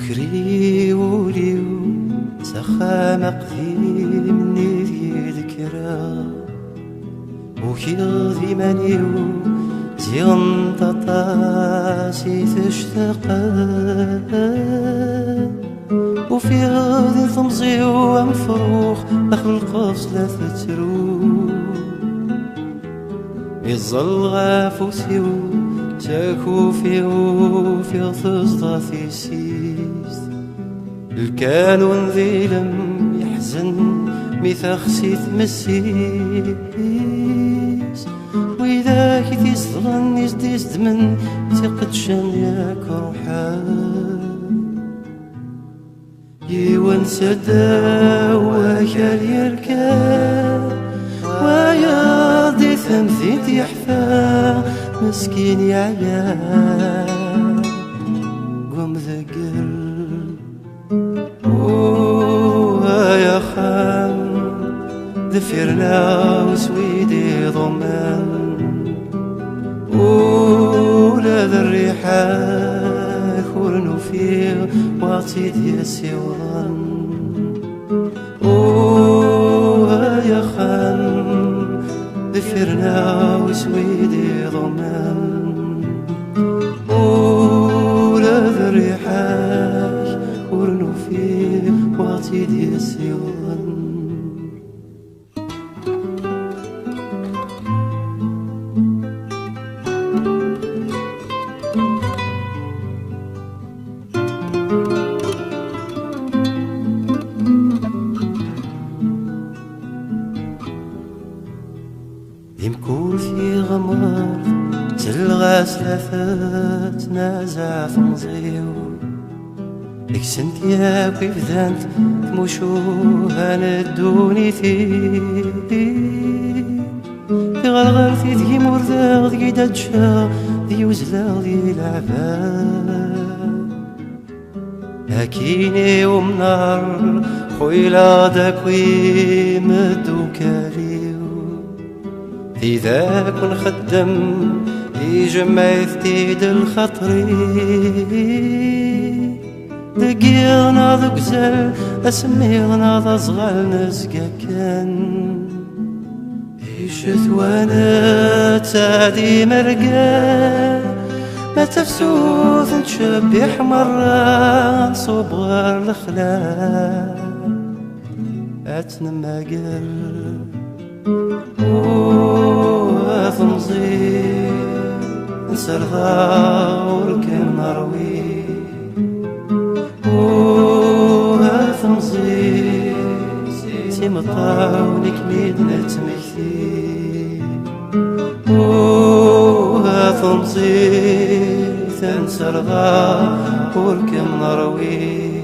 ذكري وليو سخام قديمني في ذكرى وكي مانيو زيغن تطاسي تشتاقا وفي غادي ثمزي ومفروخ داخل القفص لا تترو يظل غافوسيو تاكو في تصدى في سيس الكانون ذيلم يحزن ميثاخسي تمسيس وإذا كي تيصدغن يزديس دمن تقدشن ياك روحان يوان سدا وكال يركان وياضي ثمثيت يحفى مسكين يعيان قم ذكر يا خان ذفرنا وسويدي ضمان ولا ذا الريحة خورنو فيه واطيد يا سيوان يا خان ذفرنا وسويدي ضمان ولا ذا الريحة خورنو فيه واطيد يا سيوان يمكن في غمار تلغى سلافات نازع تنظيو ديك سنتيا كيف ذانت تموشو هندوني في غرغر في ذي مرذاغ ذي دجا ذي وزلاغ ذي لعبان هاكيني ومنار خويلا داكوي مدو كاريو في ذاك نخدم يجمع يفتيد الخطري دقيغنا ذو قزل اسميغنا ذا صغال نزقا كان عيشت وانا تادي مرقا ما تفسوث نشبح مرة نصوب غير الخلاء اتنما قلب ثمزي نسر ثاور كم نروي ثمزي سيمطاونك ميد نتمكثي ثمزي تنسر ثاور كم نروي